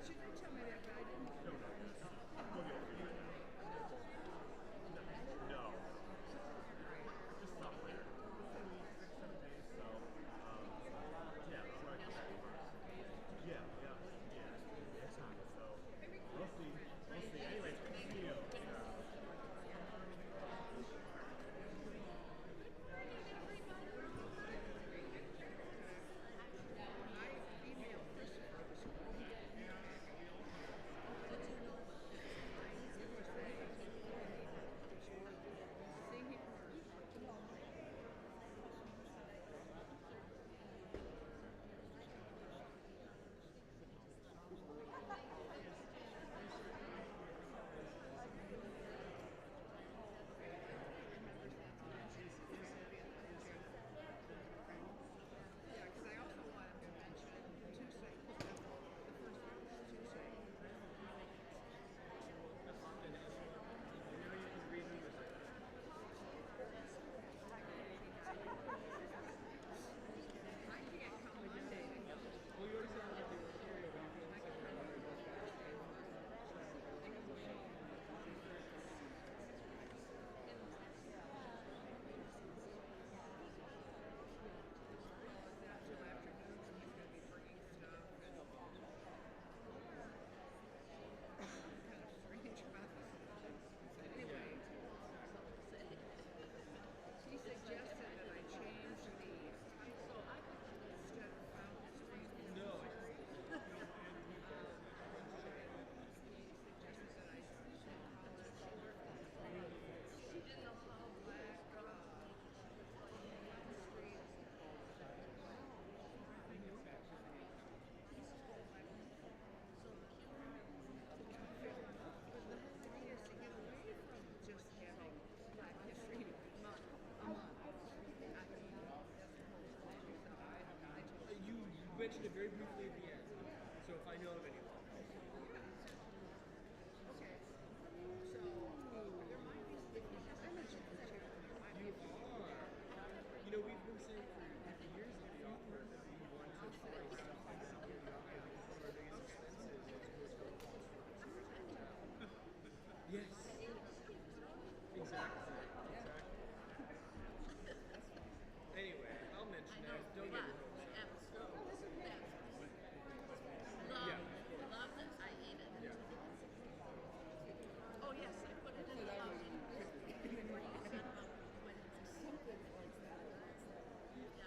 She did tell me that, but I didn't. No. Just software. 6-7 days, so yeah, I'll write that first. Yeah. That's time. So we'll see. Anyways, good to see you. Mentioned it very briefly at the end, so if I know of anyone. Okay. So, there might be You are. You know, we've been saying for years at the offer that we want to try to stop and see the offer because one of our biggest expenses is Yes. Exactly. Anyway, I'll mention that. Don't get your hopes up. Love that I eat it. Yeah. Oh yes, I put it in the oven.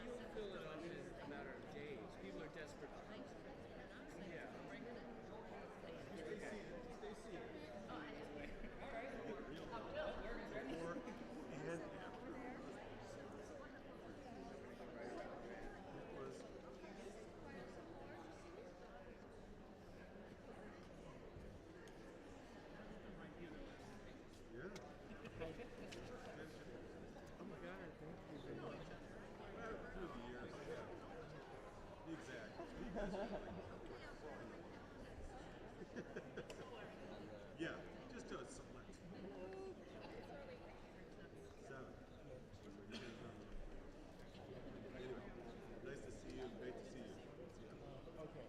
You'll fill it up in a matter of days. People are desperate. Thanks for pronouncing it. Yeah. Bring it in. Stay seated. Oh, anyway. All right. Before and after. Oh my God, thank you very much. Well, through the years, yeah. Exactly. Yeah, just do it select. 7. Anyway, nice to see you. Great to see you. Okay.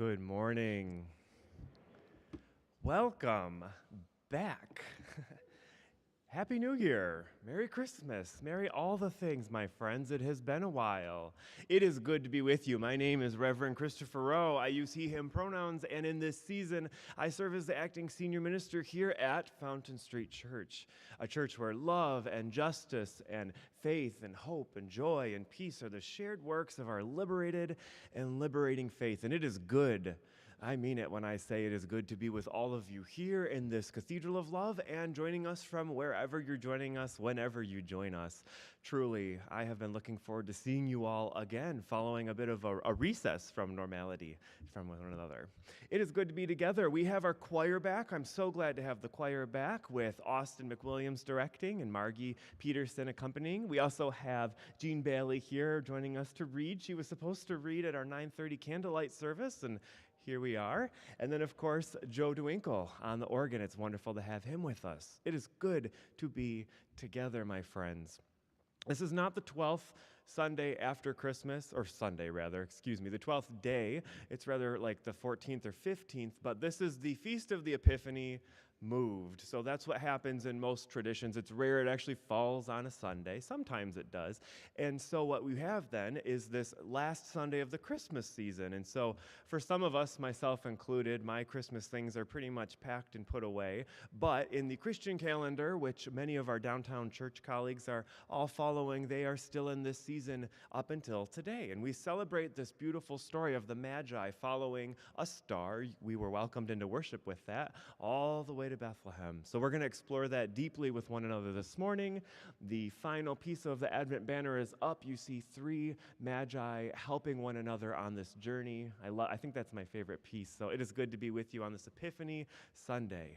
Good morning. Welcome back. Happy New Year. Merry Christmas. Merry all the things, my friends. It has been a while. It is good to be with you. My name is Reverend Christopher Rowe. I use he, him pronouns, and in this season, I serve as the acting senior minister here at Fountain Street Church, a church where love and justice and faith and hope and joy and peace are the shared works of our liberated and liberating faith. And it is good. I mean it when I say it is good to be with all of you here in this Cathedral of Love and joining us from wherever you're joining us, whenever you join us. Truly, I have been looking forward to seeing you all again, following a bit of a recess from normality from one another. It is good to be together. We have our choir back. I'm so glad to have the choir back with Austin McWilliams directing and Margie Peterson accompanying. We also have Jean Bahle here joining us to read. She was supposed to read at our 9:30 candlelight service, and here we are. And then, of course, Joe DeWinkle on the organ. It's wonderful to have him with us. It is good to be together, my friends. This is not the 12th Sunday after Christmas, or Sunday rather, the 12th day. It's rather like the 14th or 15th, but this is the Feast of the Epiphany moved. So that's what happens in most traditions. It's rare it actually falls on a Sunday. Sometimes it does. And so what we have then is this last Sunday of the Christmas season. And so for some of us, myself included, my Christmas things are pretty much packed and put away. But in the Christian calendar, which many of our downtown church colleagues are all following, they are still in this season up until today. And we celebrate this beautiful story of the Magi following a star. We were welcomed into worship with that all the way to Bethlehem. So we're going to explore that deeply with one another this morning. The final piece of the Advent banner is up. You see three Magi helping one another on this journey. I think that's my favorite piece. So it is good to be with you on this Epiphany Sunday.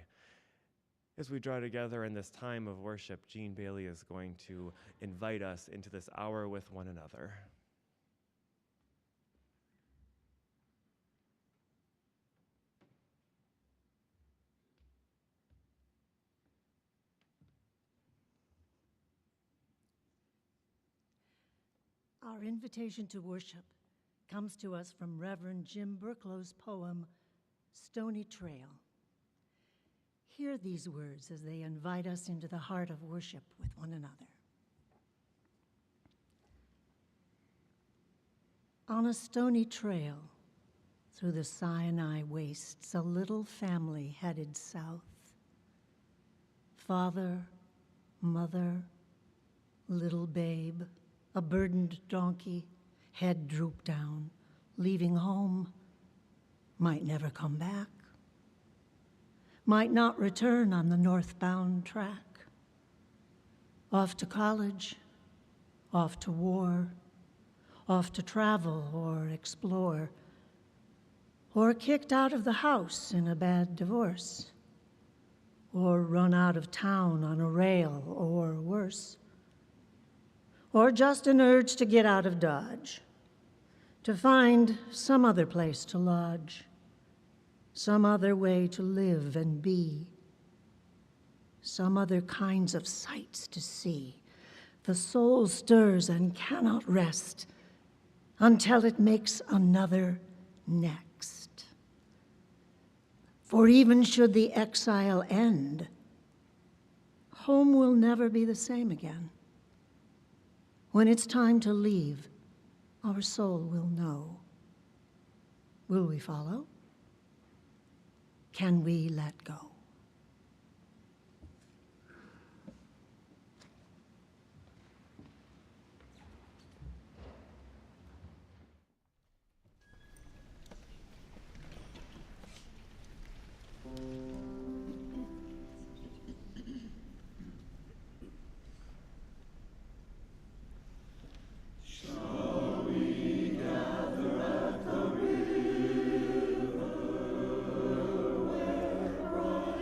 As we draw together in this time of worship, Jean Bahle is going to invite us into this hour with one another. Our invitation to worship comes to us from Reverend Jim Burklo's poem, Stony Trail. Hear these words as they invite us into the heart of worship with one another. On a stony trail through the Sinai wastes, a little family headed south. Father, mother, little babe, a burdened donkey, head drooped down, leaving home, might never come back, might not return on the northbound track. Off to college, off to war, off to travel or explore, or kicked out of the house in a bad divorce, or run out of town on a rail or worse. Or just an urge to get out of Dodge, to find some other place to lodge, some other way to live and be, some other kinds of sights to see. The soul stirs and cannot rest until it makes another next. For even should the exile end, home will never be the same again. When it's time to leave, our soul will know. Will we follow? Can we let go? River where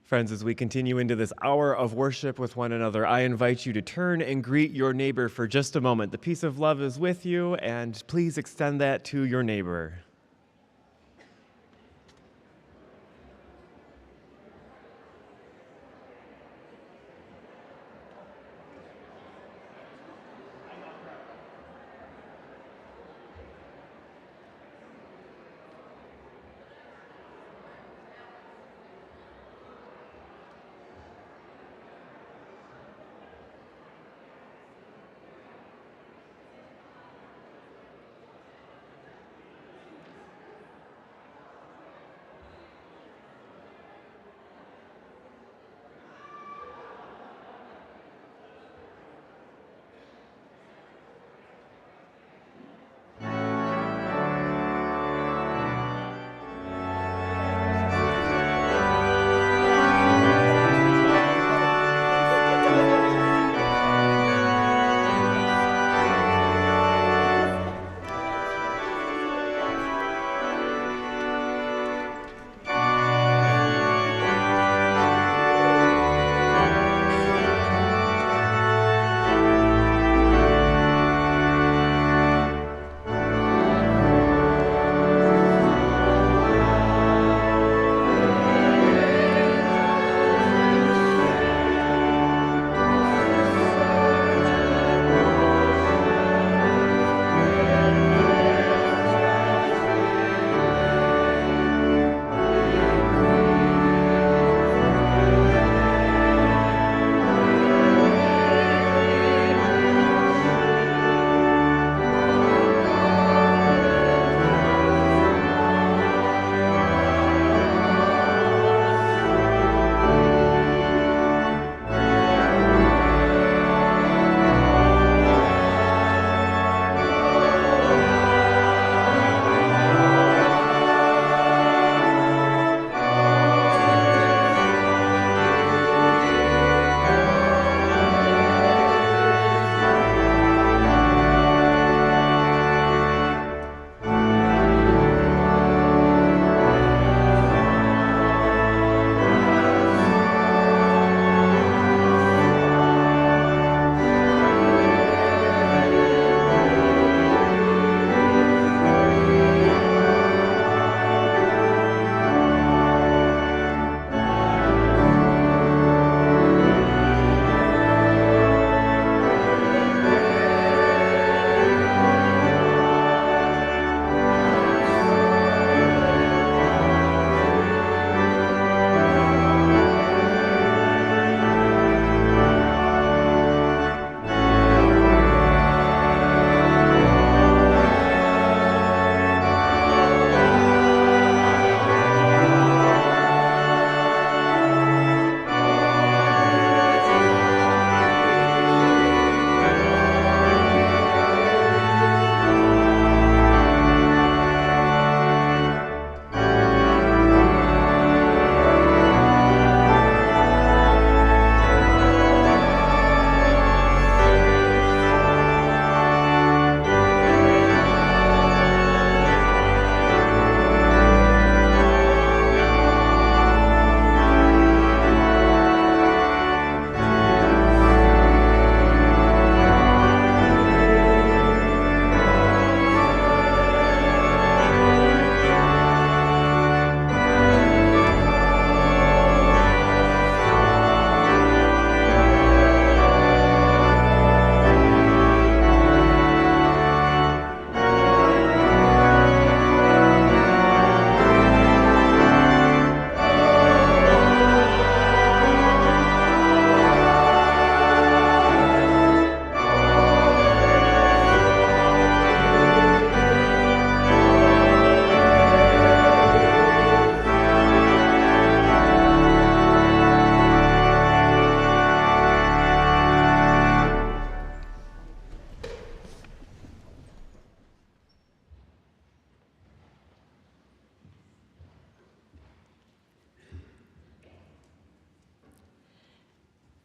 Friends, as we continue into this hour of worship with one another, I invite you to turn and greet your neighbor for just a moment. The peace of love is with you, and please extend that to your neighbor.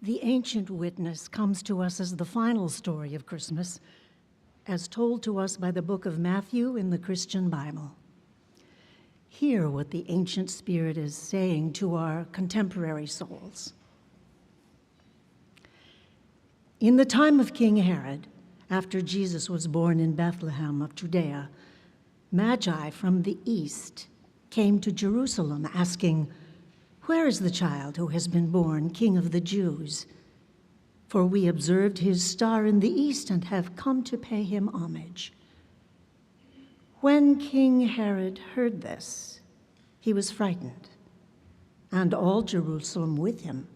The ancient witness comes to us as the final story of Christmas, as told to us by the book of Matthew in the Christian Bible. Hear what the ancient spirit is saying to our contemporary souls. In the time of King Herod, after Jesus was born in Bethlehem of Judea, Magi from the east came to Jerusalem asking, "Where is the child who has been born King of the Jews? For we observed his star in the east and have come to pay him homage." When King Herod heard this, he was frightened, and all Jerusalem with him.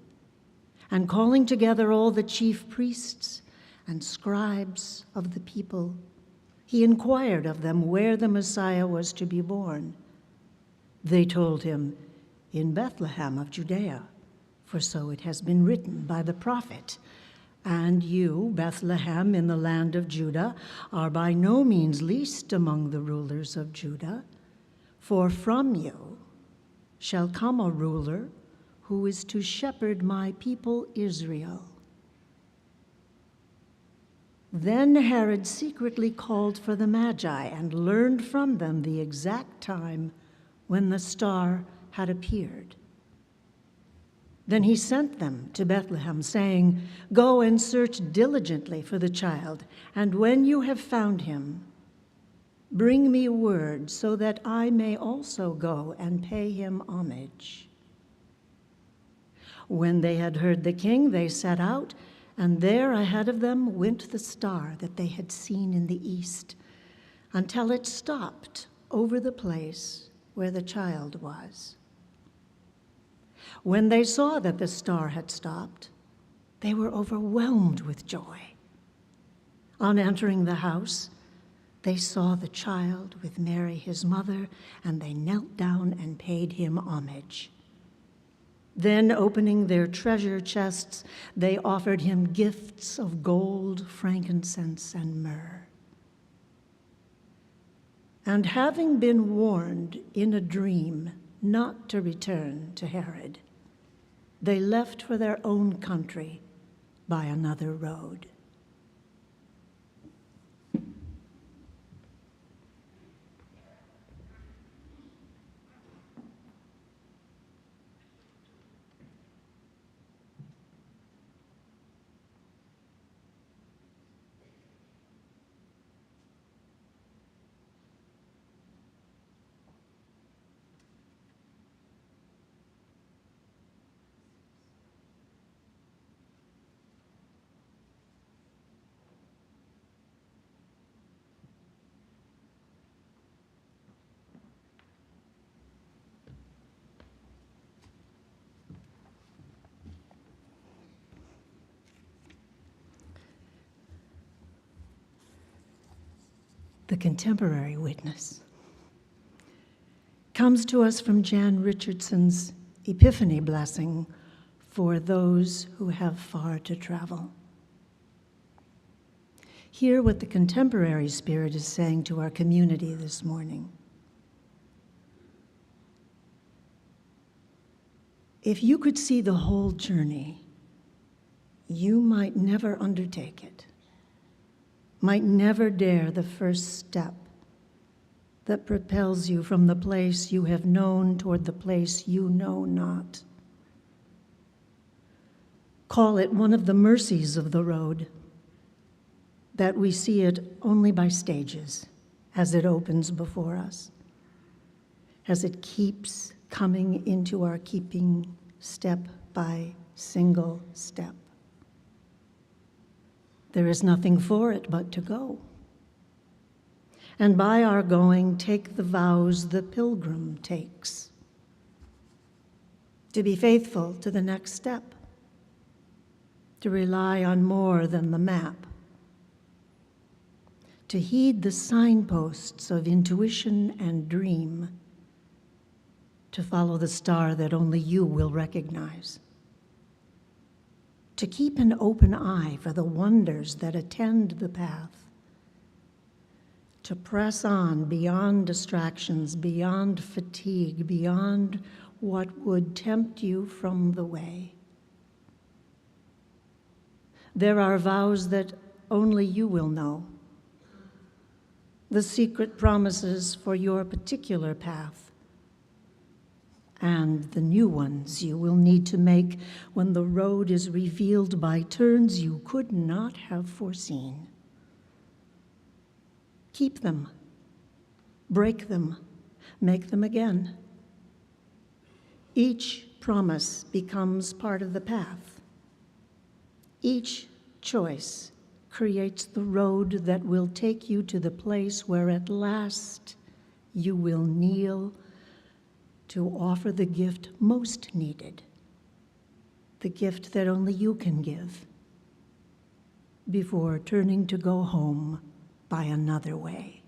And calling together all the chief priests and scribes of the people, he inquired of them where the Messiah was to be born. They told him, "In Bethlehem of Judea, for so it has been written by the prophet. And you, Bethlehem in the land of Judah, are by no means least among the rulers of Judah, for from you shall come a ruler who is to shepherd my people Israel." Then Herod secretly called for the Magi and learned from them the exact time when the star had appeared. Then he sent them to Bethlehem, saying, "Go and search diligently for the child, and when you have found him, bring me word so that I may also go and pay him homage." When they had heard the king, they set out, and there ahead of them went the star that they had seen in the east, until it stopped over the place where the child was. When they saw that the star had stopped, they were overwhelmed with joy. On entering the house, they saw the child with Mary, his mother, and they knelt down and paid him homage. Then, opening their treasure chests, they offered him gifts of gold, frankincense, and myrrh. And having been warned in a dream not to return to Herod, they left for their own country by another road. The contemporary witness comes to us from Jan Richardson's Epiphany blessing for those who have far to travel. Hear what the contemporary spirit is saying to our community this morning. If you could see the whole journey, you might never undertake it, might never dare the first step that propels you from the place you have known toward the place you know not. Call it one of the mercies of the road, that we see it only by stages as it opens before us, as it keeps coming into our keeping step by single step. There is nothing for it but to go. And by our going, take the vows the pilgrim takes, to be faithful to the next step, to rely on more than the map, to heed the signposts of intuition and dream, to follow the star that only you will recognize, to keep an open eye for the wonders that attend the path, to press on beyond distractions, beyond fatigue, beyond what would tempt you from the way. There are vows that only you will know, the secret promises for your particular path, and the new ones you will need to make when the road is revealed by turns you could not have foreseen. Keep them, break them, make them again. Each promise becomes part of the path. Each choice creates the road that will take you to the place where at last you will kneel to offer the gift most needed, the gift that only you can give, before turning to go home by another way.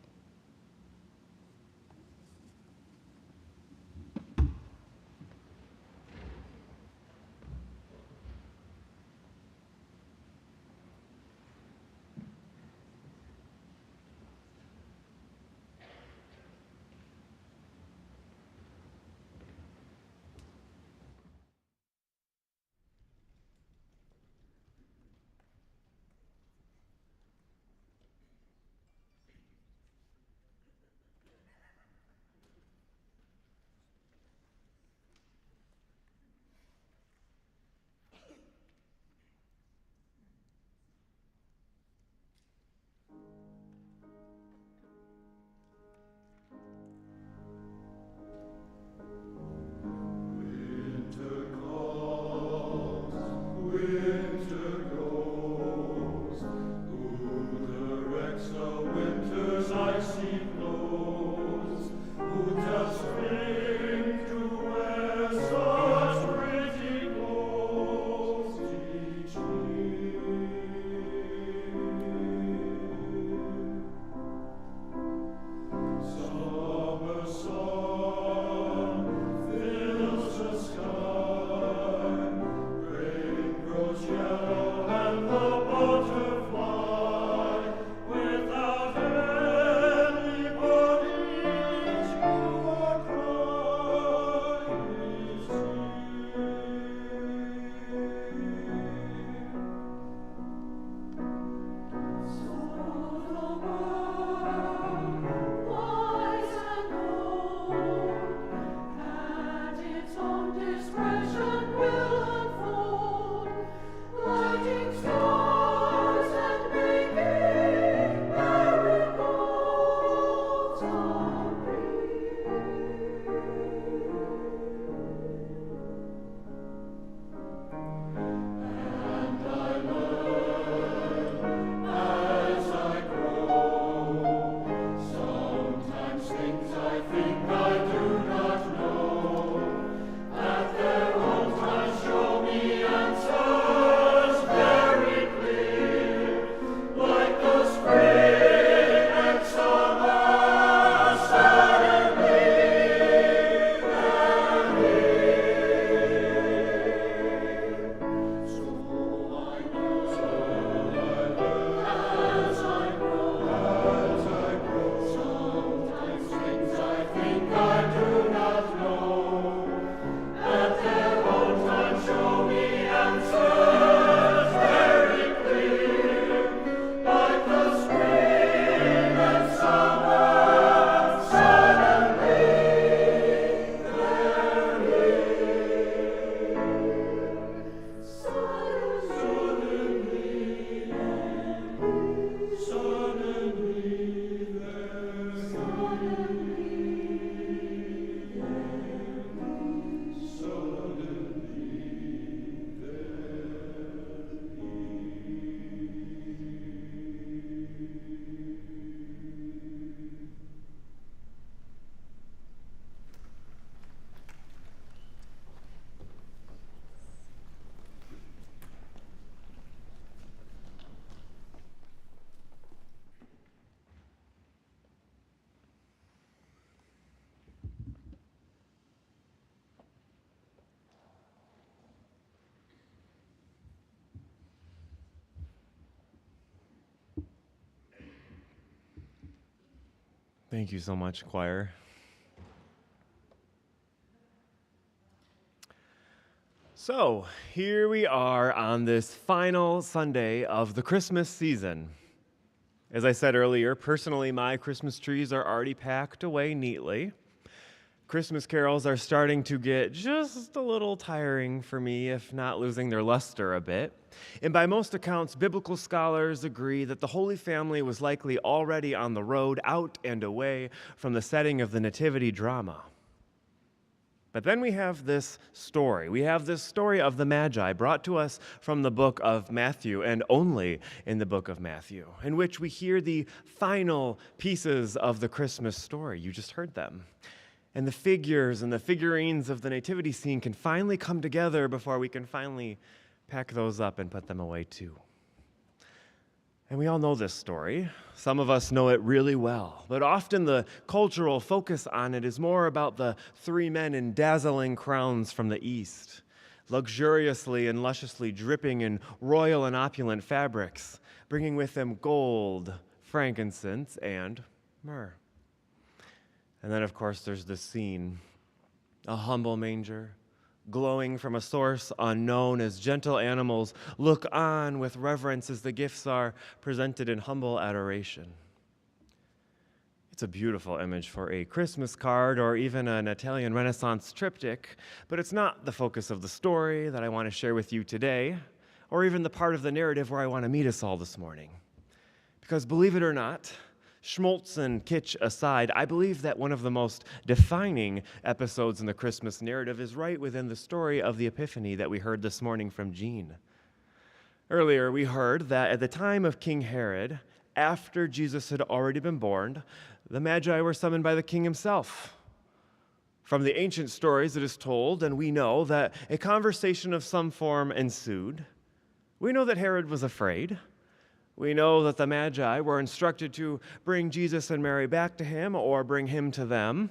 Thank you so much, choir. So, here we are on this final Sunday of the Christmas season. As I said earlier, personally, my Christmas trees are already packed away neatly. Christmas carols are starting to get just a little tiring for me, if not losing their luster a bit. And by most accounts, biblical scholars agree that the Holy Family was likely already on the road out and away from the setting of the Nativity drama. But then we have this story. We have this story of the Magi brought to us from the book of Matthew, and only in the book of Matthew, in which we hear the final pieces of the Christmas story. You just heard them. And the figures and the figurines of the nativity scene can finally come together before we can finally pack those up and put them away too. And we all know this story. Some of us know it really well, but often the cultural focus on it is more about the three men in dazzling crowns from the east, luxuriously and lusciously dripping in royal and opulent fabrics, bringing with them gold, frankincense, and myrrh. And then, of course, there's this scene, a humble manger, glowing from a source unknown as gentle animals look on with reverence as the gifts are presented in humble adoration. It's a beautiful image for a Christmas card or even an Italian Renaissance triptych, but it's not the focus of the story that I want to share with you today, or even the part of the narrative where I want to meet us all this morning. Because believe it or not, schmaltz and kitsch aside, I believe that one of the most defining episodes in the Christmas narrative is right within the story of the Epiphany that we heard this morning from Jean. Earlier, we heard that at the time of King Herod, after Jesus had already been born, the Magi were summoned by the king himself. From the ancient stories, it is told, and we know that a conversation of some form ensued. We know that Herod was afraid. We know that the Magi were instructed to bring Jesus and Mary back to him or bring him to them.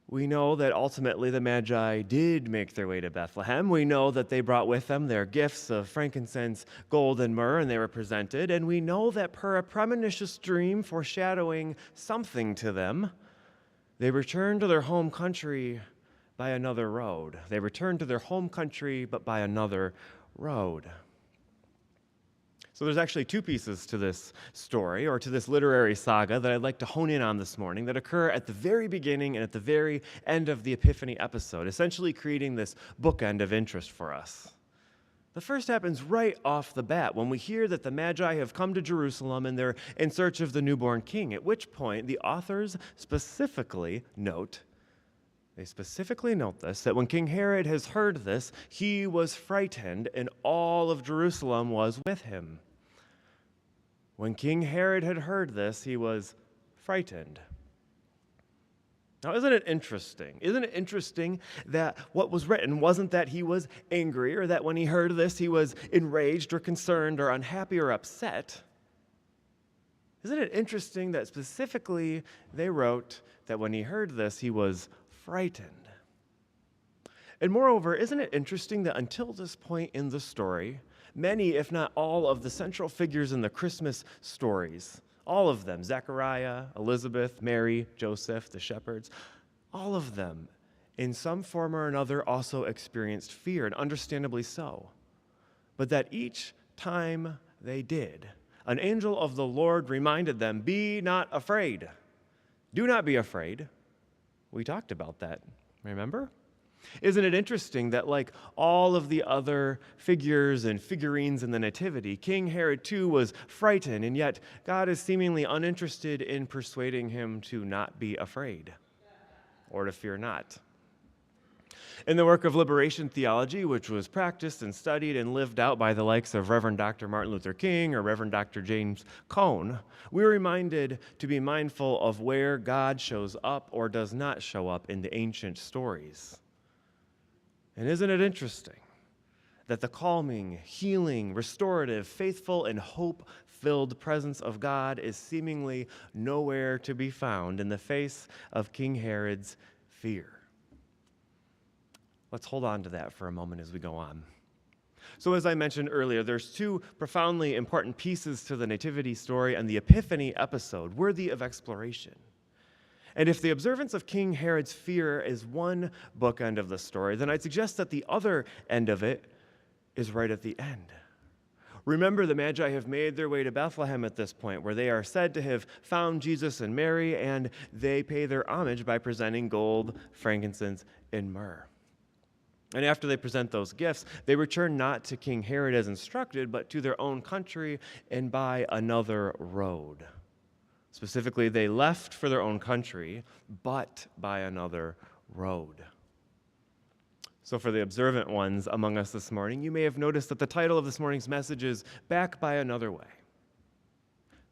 We know that ultimately the Magi did make their way to Bethlehem. We know that they brought with them their gifts of frankincense, gold, and myrrh, and they were presented. And we know that per a premonitious dream foreshadowing something to them, they returned to their home country by another road. They returned to their home country, but by another road. So there's actually two pieces to this story, or to this literary saga, that I'd like to hone in on this morning that occur at the very beginning and at the very end of the Epiphany episode, essentially creating this bookend of interest for us. The first happens right off the bat when we hear that the Magi have come to Jerusalem and they're in search of the newborn king, at which point the authors specifically note this, that when King Herod has heard this, he was frightened, and all of Jerusalem was with him. When King Herod had heard this, he was frightened. Now, isn't it interesting? Isn't it interesting that what was written wasn't that he was angry, or that when he heard this, he was enraged or concerned or unhappy or upset? Isn't it interesting that specifically they wrote that when he heard this, he was frightened? And moreover, isn't it interesting that until this point in the story, many, if not all, of the central figures in the Christmas stories, all of them, Zechariah, Elizabeth, Mary, Joseph, the shepherds, all of them, in some form or another, also experienced fear, and understandably so. But that each time they did, an angel of the Lord reminded them, "Be not afraid. Do not be afraid." We talked about that, remember? Isn't it interesting that, like all of the other figures and figurines in the Nativity, King Herod too was frightened, and yet God is seemingly uninterested in persuading him to not be afraid or to fear not. In the work of liberation theology, which was practiced and studied and lived out by the likes of Reverend Dr. Martin Luther King or Reverend Dr. James Cone, we're reminded to be mindful of where God shows up or does not show up in the ancient stories. And isn't it interesting that the calming, healing, restorative, faithful, and hope-filled presence of God is seemingly nowhere to be found in the face of King Herod's fear? Let's hold on to that for a moment as we go on. So as I mentioned earlier, there's two profoundly important pieces to the Nativity story and the Epiphany episode worthy of exploration. And if the observance of King Herod's fear is one bookend of the story, then I'd suggest that the other end of it is right at the end. Remember, the Magi have made their way to Bethlehem at this point, where they are said to have found Jesus and Mary, and they pay their homage by presenting gold, frankincense, and myrrh. And after they present those gifts, they return not to King Herod as instructed, but to their own country and by another road. Specifically, they left for their own country, but by another road. So for the observant ones among us this morning, you may have noticed that the title of this morning's message is Back by Another Way.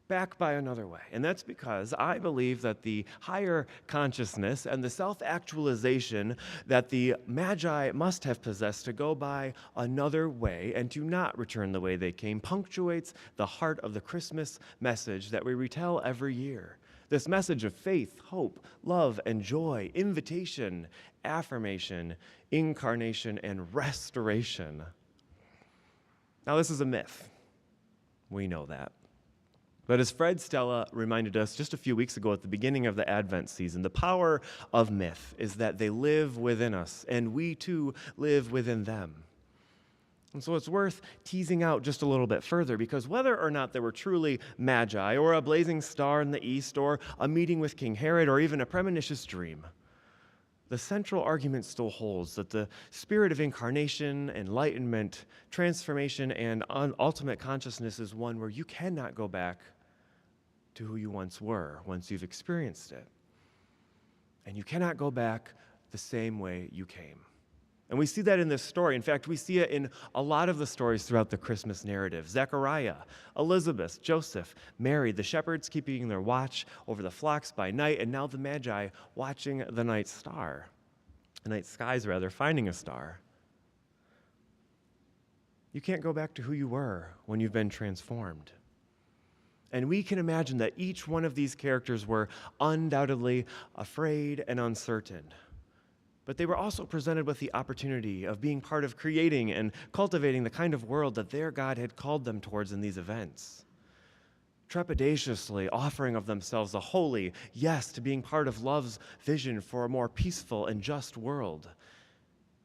Back by another way. And that's because I believe that the higher consciousness and the self-actualization that the Magi must have possessed to go by another way and to not return the way they came punctuates the heart of the Christmas message that we retell every year. This message of faith, hope, love, and joy, invitation, affirmation, incarnation, and restoration. Now, this is a myth. We know that. But as Fred Stella reminded us just a few weeks ago at the beginning of the Advent season, the power of myth is that they live within us, and we too live within them. And so it's worth teasing out just a little bit further, because whether or not there were truly magi, or a blazing star in the east, or a meeting with King Herod, or even a premonitious dream, the central argument still holds that the spirit of incarnation, enlightenment, transformation, and ultimate consciousness is one where you cannot go back to who you once were once you've experienced it. And you cannot go back the same way you came. And we see that in this story. In fact, we see it in a lot of the stories throughout the Christmas narrative. Zechariah, Elizabeth, Joseph, Mary, the shepherds keeping their watch over the flocks by night, and now the Magi watching the night skies, finding a star. You can't go back to who you were when you've been transformed. And we can imagine that each one of these characters were undoubtedly afraid and uncertain. But they were also presented with the opportunity of being part of creating and cultivating the kind of world that their God had called them towards in these events. Trepidatiously offering of themselves a holy yes to being part of love's vision for a more peaceful and just world.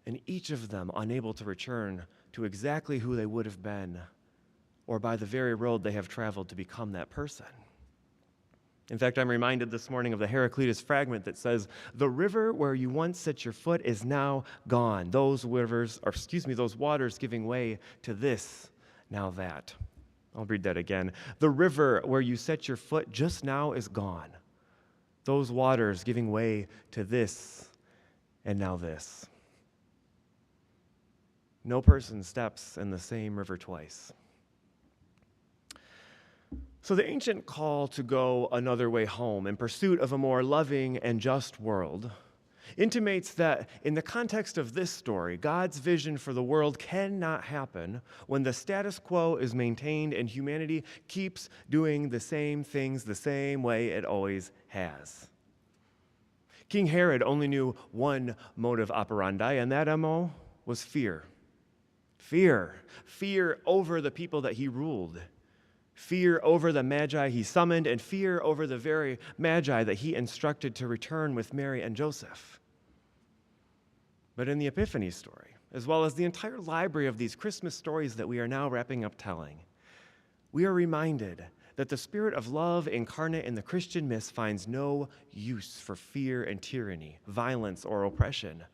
And each of them unable to return to exactly who they would have been, or by the very road they have traveled to become that person. In fact, I'm reminded this morning of the Heraclitus fragment that says, "The river where you once set your foot is now gone. Those waters giving way to this, now that." I'll read that again. "The river where you set your foot just now is gone. Those waters giving way to this, and now this." No person steps in the same river twice. So the ancient call to go another way home in pursuit of a more loving and just world intimates that in the context of this story, God's vision for the world cannot happen when the status quo is maintained and humanity keeps doing the same things the same way it always has. King Herod only knew one modus operandi, and that MO was fear. Fear. Fear over the people that he ruled. Fear over the Magi he summoned, and fear over the very Magi that he instructed to return with Mary and Joseph. But in the Epiphany story, as well as the entire library of these Christmas stories that we are now wrapping up telling, we are reminded that the spirit of love incarnate in the Christian myth finds no use for fear and tyranny, violence or oppression,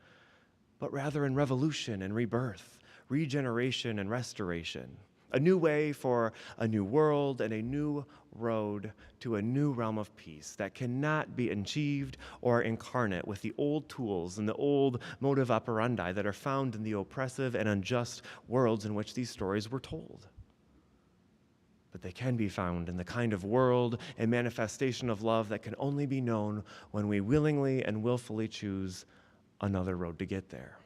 but rather in revolution and rebirth, regeneration and restoration. A new way for a new world and a new road to a new realm of peace that cannot be achieved or incarnate with the old tools and the old modus operandi that are found in the oppressive and unjust worlds in which these stories were told. But they can be found in the kind of world and manifestation of love that can only be known when we willingly and willfully choose another road to get there.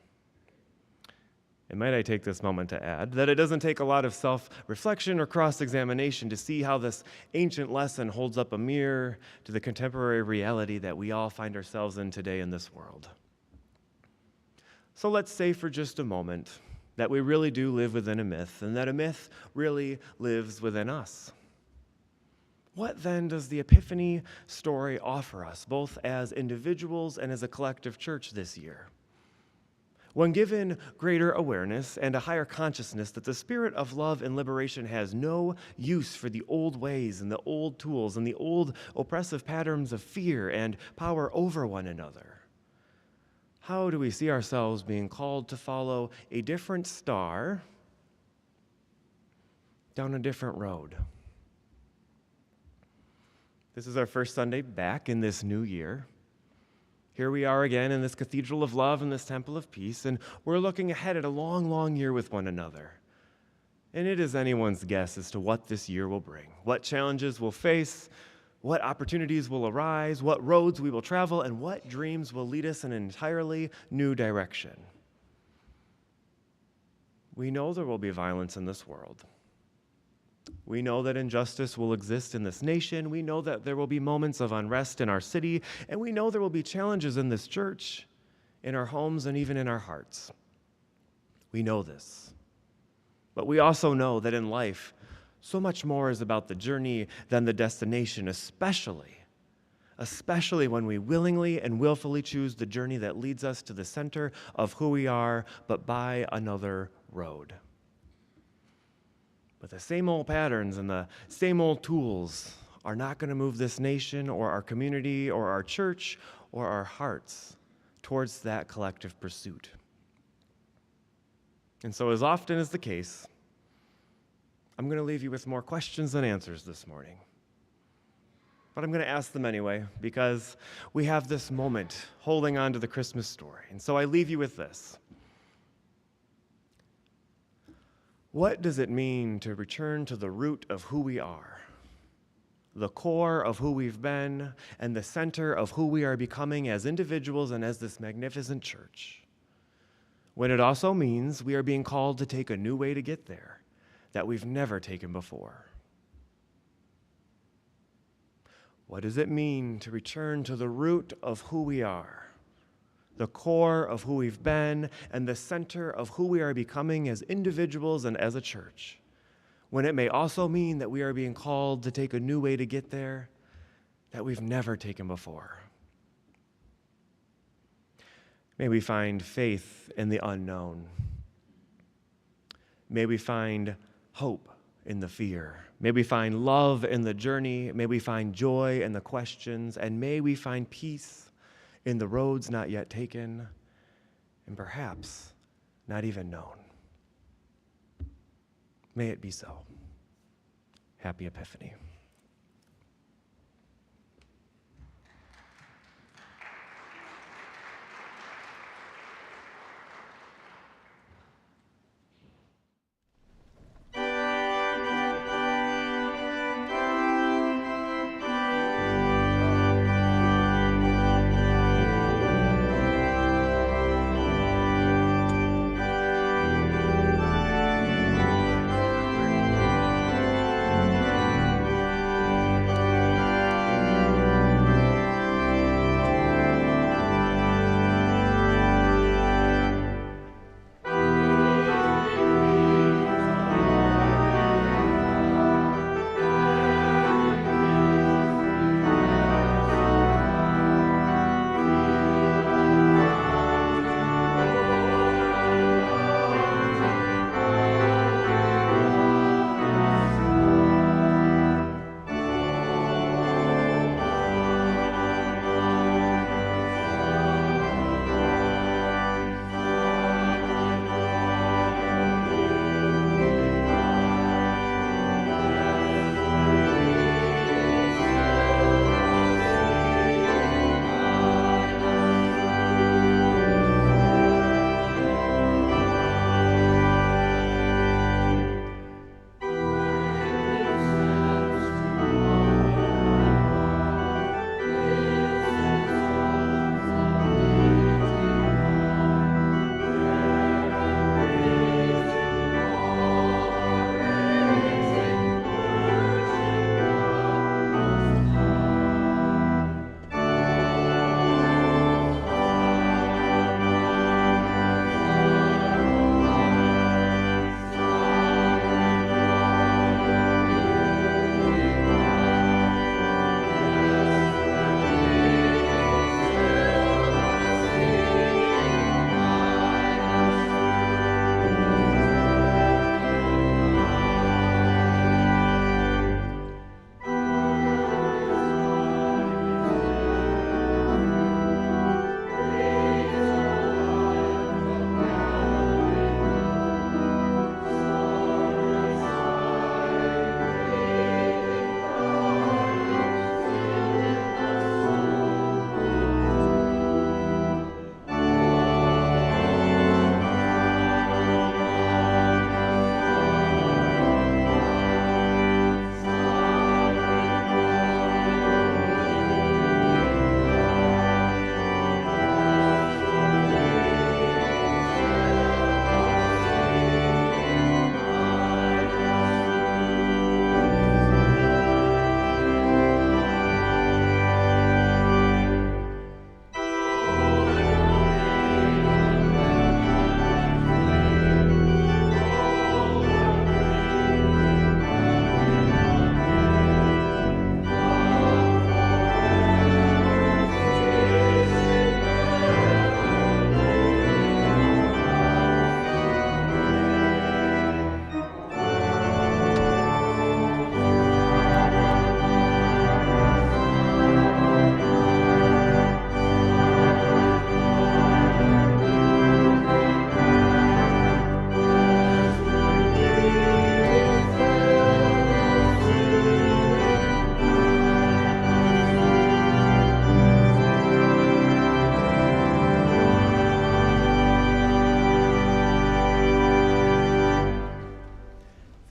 And might I take this moment to add that it doesn't take a lot of self-reflection or cross-examination to see how this ancient lesson holds up a mirror to the contemporary reality that we all find ourselves in today in this world. So let's say for just a moment that we really do live within a myth, and that a myth really lives within us. What then does the Epiphany story offer us, both as individuals and as a collective church this year? When given greater awareness and a higher consciousness that the spirit of love and liberation has no use for the old ways and the old tools and the old oppressive patterns of fear and power over one another, how do we see ourselves being called to follow a different star down a different road? This is our first Sunday back in this new year. Here we are again in this cathedral of love and this temple of peace, and we're looking ahead at a long, long year with one another. And it is anyone's guess as to what this year will bring, what challenges we'll face, what opportunities will arise, what roads we will travel, and what dreams will lead us in an entirely new direction. We know there will be violence in this world. We know that injustice will exist in this nation. We know that there will be moments of unrest in our city, and we know there will be challenges in this church, in our homes, and even in our hearts. We know this. But we also know that in life, so much more is about the journey than the destination, especially when we willingly and willfully choose the journey that leads us to the center of who we are, but by another road. But the same old patterns and the same old tools are not going to move this nation or our community or our church or our hearts towards that collective pursuit. And so, as often is the case, I'm going to leave you with more questions than answers this morning. But I'm going to ask them anyway, because we have this moment holding on to the Christmas story. And so I leave you with this. What does it mean to return to the root of who we are, the core of who we've been, and the center of who we are becoming as individuals and as this magnificent church, when it also means we are being called to take a new way to get there that we've never taken before? What does it mean to return to the root of who we are, the core of who we've been, and the center of who we are becoming as individuals and as a church, when it may also mean that we are being called to take a new way to get there that we've never taken before? May we find faith in the unknown. May we find hope in the fear. May we find love in the journey. May we find joy in the questions. And may we find peace in the roads not yet taken, and perhaps not even known. May it be so. Happy Epiphany.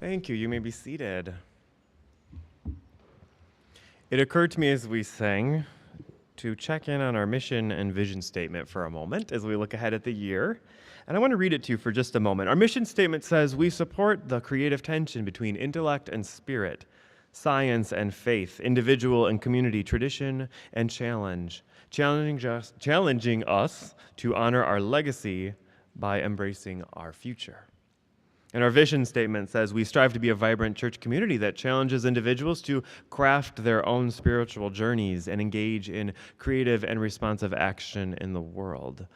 Thank you. You may be seated. It occurred to me as we sang to check in on our mission and vision statement for a moment as we look ahead at the year. And I want to read it to you for just a moment. Our mission statement says, we support the creative tension between intellect and spirit, science and faith, individual and community, tradition and challenge, challenging us to honor our legacy by embracing our future. And our vision statement says, we strive to be a vibrant church community that challenges individuals to craft their own spiritual journeys and engage in creative and responsive action in the world.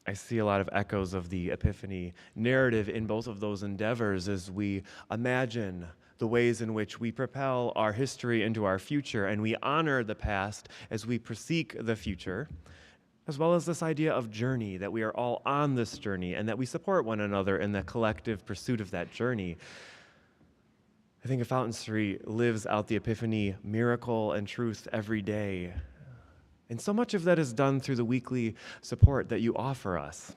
I see a lot of echoes of the Epiphany narrative in both of those endeavors as we imagine the ways in which we propel our history into our future and we honor the past as we seek the future, as well as this idea of journey, that we are all on this journey and that we support one another in the collective pursuit of that journey. I think Fountain Street lives out the Epiphany miracle and truth every day. And so much of that is done through the weekly support that you offer us.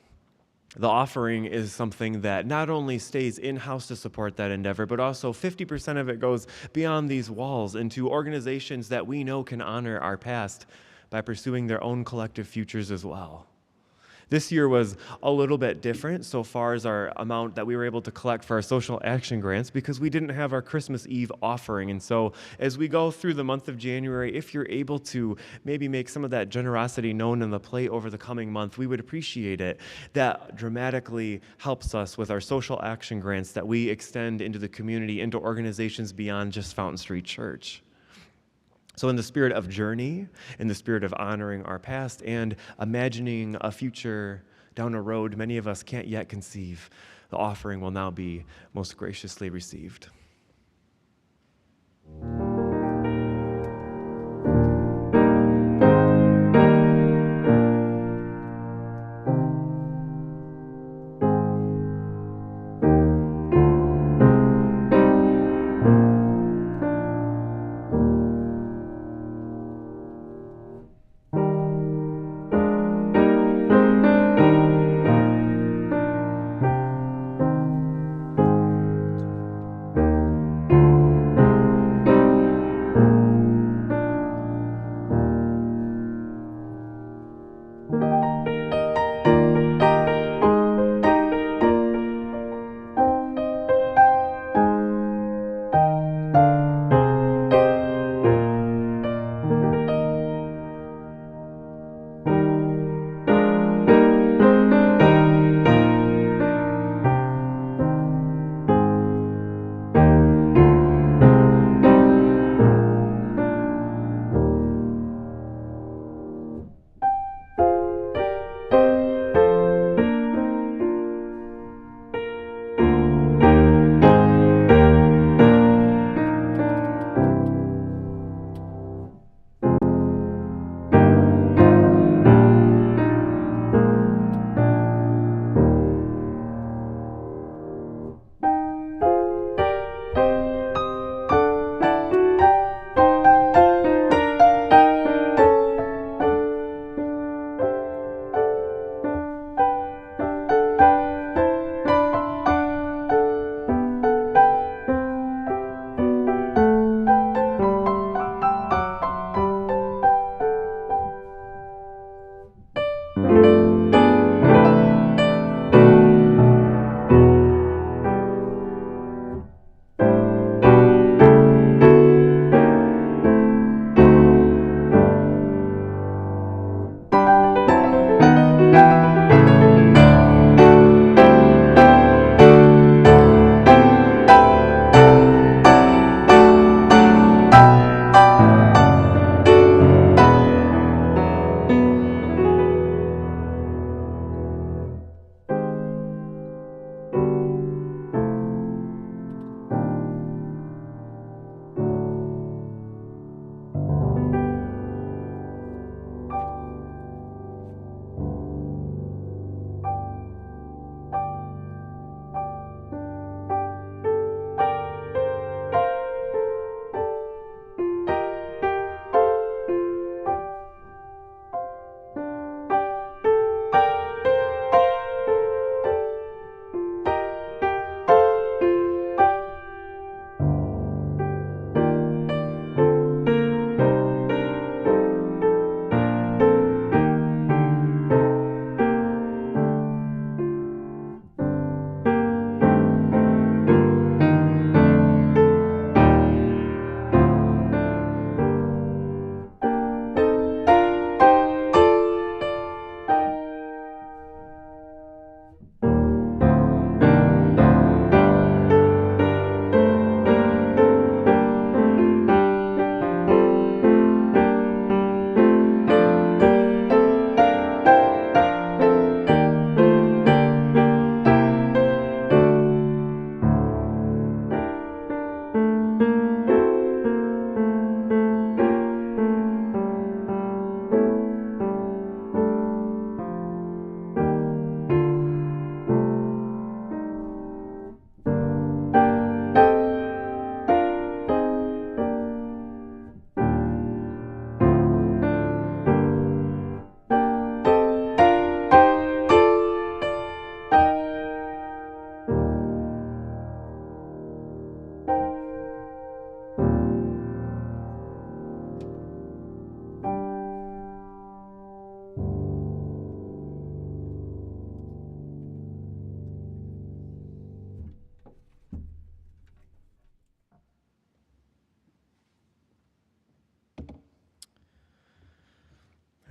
The offering is something that not only stays in-house to support that endeavor, but also 50% of it goes beyond these walls into organizations that we know can honor our past by pursuing their own collective futures as well. This year was a little bit different so far as our amount that we were able to collect for our social action grants because we didn't have our Christmas Eve offering. And so as we go through the month of January, if you're able to maybe make some of that generosity known in the plate over the coming month, we would appreciate it. That dramatically helps us with our social action grants that we extend into the community, into organizations beyond just Fountain Street Church. So in the spirit of journey, in the spirit of honoring our past and imagining a future down a road many of us can't yet conceive, the offering will now be most graciously received.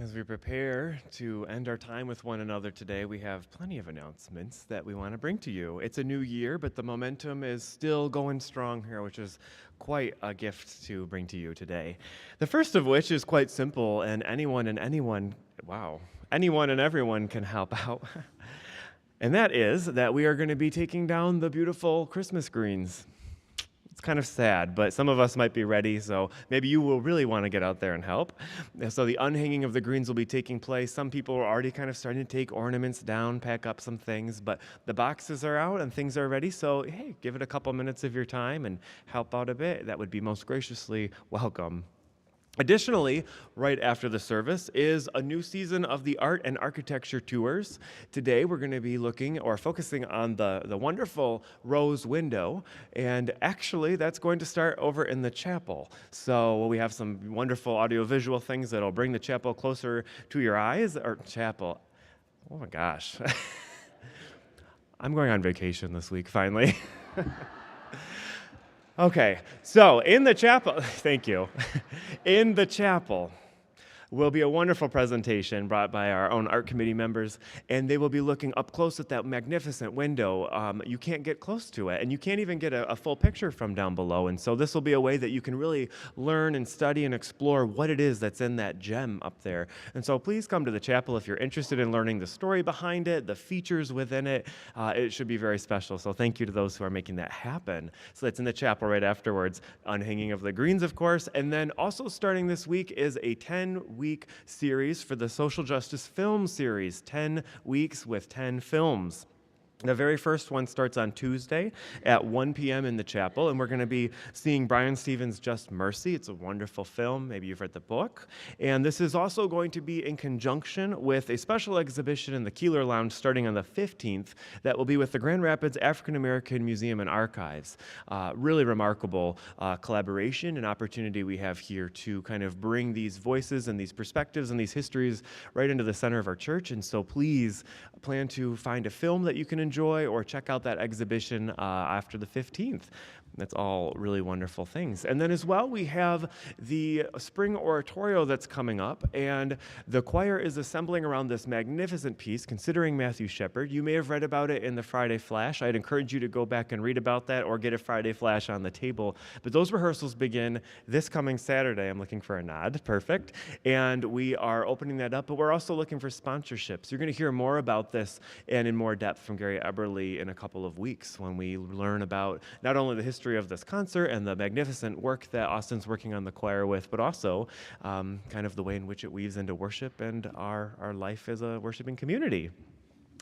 As we prepare to end our time with one another today, we have plenty of announcements that we want to bring to you. It's a new year, but the momentum is still going strong here, which is quite a gift to bring to you today. The first of which is quite simple, and anyone and everyone can help out. And that is that we are going to be taking down the beautiful Christmas greens. It's kind of sad, but some of us might be ready, so maybe you will really want to get out there and help. So the unhanging of the greens will be taking place. Some people are already kind of starting to take ornaments down, pack up some things, but the boxes are out and things are ready, so hey, give it a couple minutes of your time and help out a bit. That would be most graciously welcome. Additionally, right after the service is a new season of the Art and Architecture Tours. Today we're going to be looking or focusing on the wonderful rose window, and actually that's going to start over in the chapel. So we have some wonderful audiovisual things that'll bring the chapel closer to your eyes, or chapel. Oh my gosh. I'm going on vacation this week, finally. Okay, so in the chapel, thank you. In the chapel will be a wonderful presentation brought by our own art committee members, and they will be looking up close at that magnificent window. You can't get close to it, and you can't even get a full picture from down below, and so this will be a way that you can really learn and study and explore what it is that's in that gem up there. And so please come to the chapel if you're interested in learning the story behind it, the features within it. It should be very special, so thank you to those who are making that happen. So that's in the chapel right afterwards. Unhanging of the greens, of course, and then also starting this week is a 10-week series for the Social Justice Film Series, 10 weeks with 10 films. The very first one starts on Tuesday at 1 p.m. in the chapel, and we're going to be seeing Brian Stevens' Just Mercy. It's a wonderful film. Maybe you've read the book. And this is also going to be in conjunction with a special exhibition in the Keeler Lounge starting on the 15th that will be with the Grand Rapids African American Museum and Archives. Really remarkable collaboration and opportunity we have here to kind of bring these voices and these perspectives and these histories right into the center of our church. And so please plan to find a film that you can enjoy or check out that exhibition after the 15th. That's all really wonderful things. And then as well, we have the spring oratorio that's coming up, and the choir is assembling around this magnificent piece, Considering Matthew Shepard. You may have read about it in the Friday Flash. I'd encourage you to go back and read about that or get a Friday Flash on the table. But those rehearsals begin this coming Saturday. I'm looking for a nod. Perfect. And we are opening that up, but we're also looking for sponsorships. You're going to hear more about this and in more depth from Gary Eberly in a couple of weeks when we learn about not only the history of this concert and the magnificent work that Austin's working on the choir with, but also kind of the way in which it weaves into worship and our life as a worshiping community.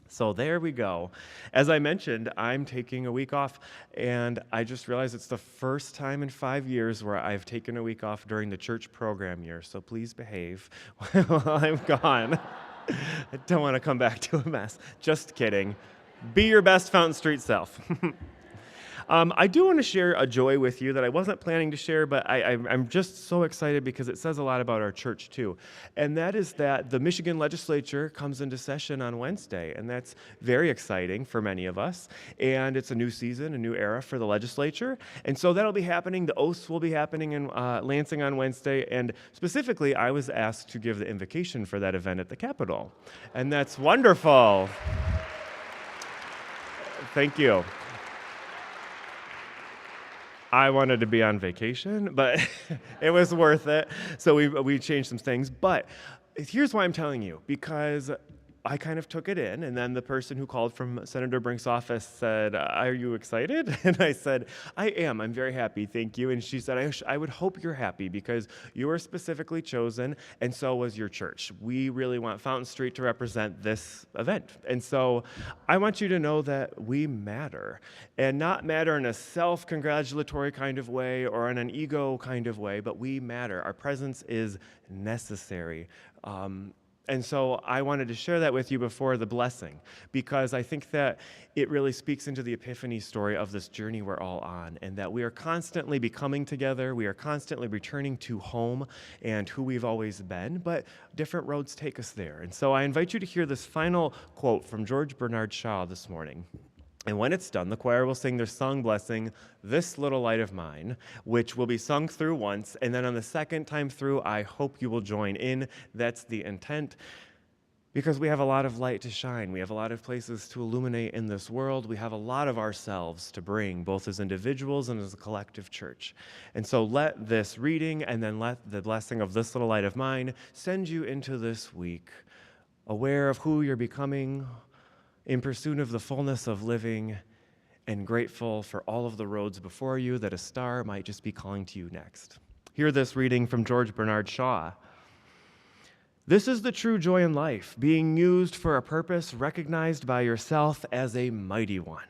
So there we go. As I mentioned, I'm taking a week off, and I just realized it's the first time in 5 years where I've taken a week off during the church program year, so please behave while I'm gone. I don't want to come back to a mess. Just kidding. Be your best Fountain Street self. I do want to share a joy with you that I wasn't planning to share, but I'm just so excited because it says a lot about our church too. And that is that the Michigan legislature comes into session on Wednesday, and that's very exciting for many of us. And it's a new season, a new era for the legislature. And so that'll be happening. The oaths will be happening in Lansing on Wednesday. And specifically, I was asked to give the invocation for that event at the Capitol. And that's wonderful. Thank you. I wanted to be on vacation, but it was worth it. So we changed some things. But here's why I'm telling you, because I kind of took it in, and then the person who called from Senator Brink's office said, "Are you excited?" And I said, "I am. I'm very happy, thank you." And she said, I would hope you're happy because you were specifically chosen, and so was your church. We really want Fountain Street to represent this event. And so I want you to know that we matter, and not matter in a self-congratulatory kind of way or in an ego kind of way, but we matter. Our presence is necessary. And so I wanted to share that with you before the blessing, because I think that it really speaks into the Epiphany story of this journey we're all on, and that we are constantly becoming together, we are constantly returning to home and who we've always been, but different roads take us there. And so I invite you to hear this final quote from George Bernard Shaw this morning. And when it's done, the choir will sing their song blessing, This Little Light of Mine, which will be sung through once, and then on the second time through, I hope you will join in. That's the intent, because we have a lot of light to shine. We have a lot of places to illuminate in this world. We have a lot of ourselves to bring, both as individuals and as a collective church. And so let this reading and then let the blessing of This Little Light of Mine send you into this week, aware of who you're becoming, in pursuit of the fullness of living, and grateful for all of the roads before you that a star might just be calling to you next. Hear this reading from George Bernard Shaw. This is the true joy in life, being used for a purpose recognized by yourself as a mighty one.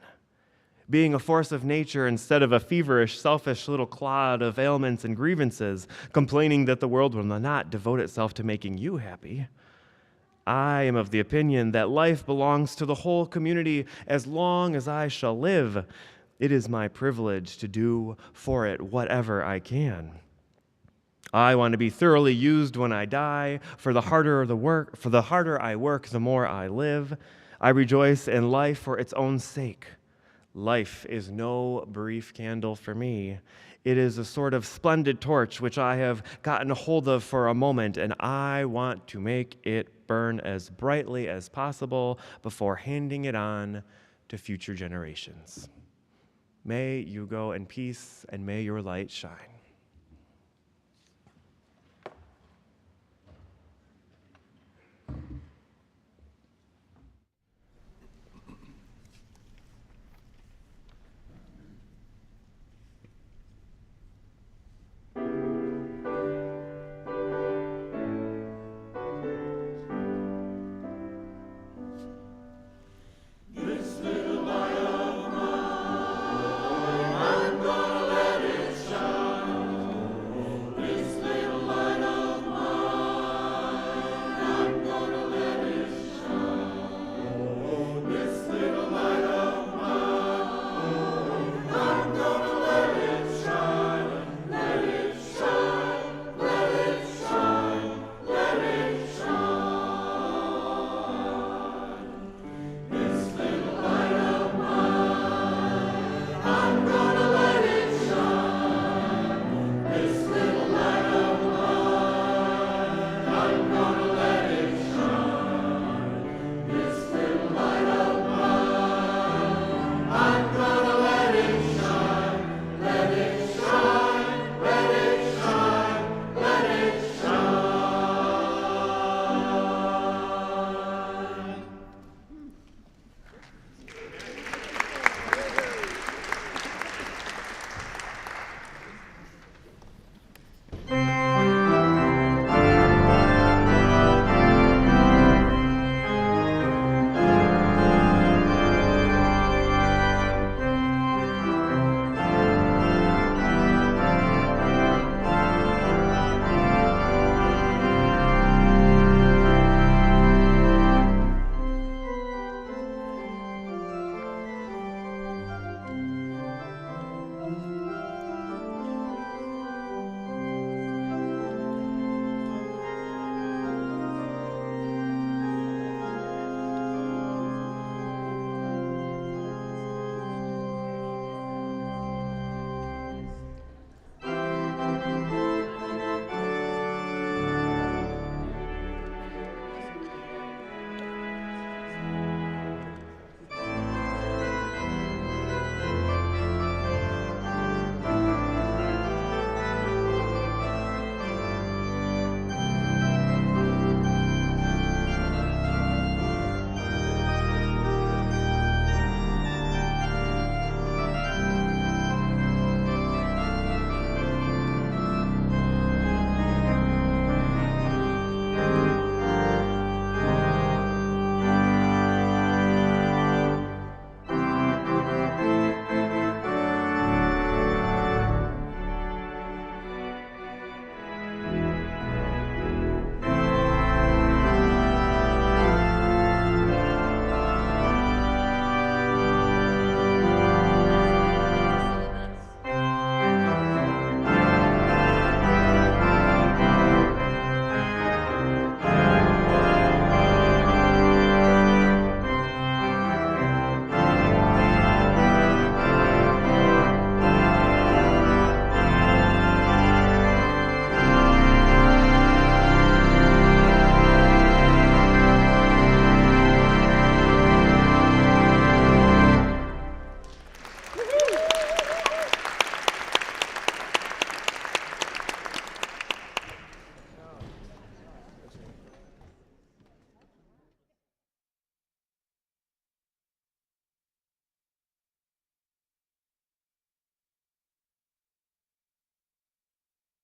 Being a force of nature instead of a feverish, selfish little clod of ailments and grievances, complaining that the world will not devote itself to making you happy. I am of the opinion that life belongs to the whole community as long as I shall live. It is my privilege to do for it whatever I can. I want to be thoroughly used when I die, for the harder I work, the more I live. I rejoice in life for its own sake. Life is no brief candle for me. It is a sort of splendid torch which I have gotten a hold of for a moment, and I want to make it burn as brightly as possible before handing it on to future generations. May you go in peace, and may your light shine.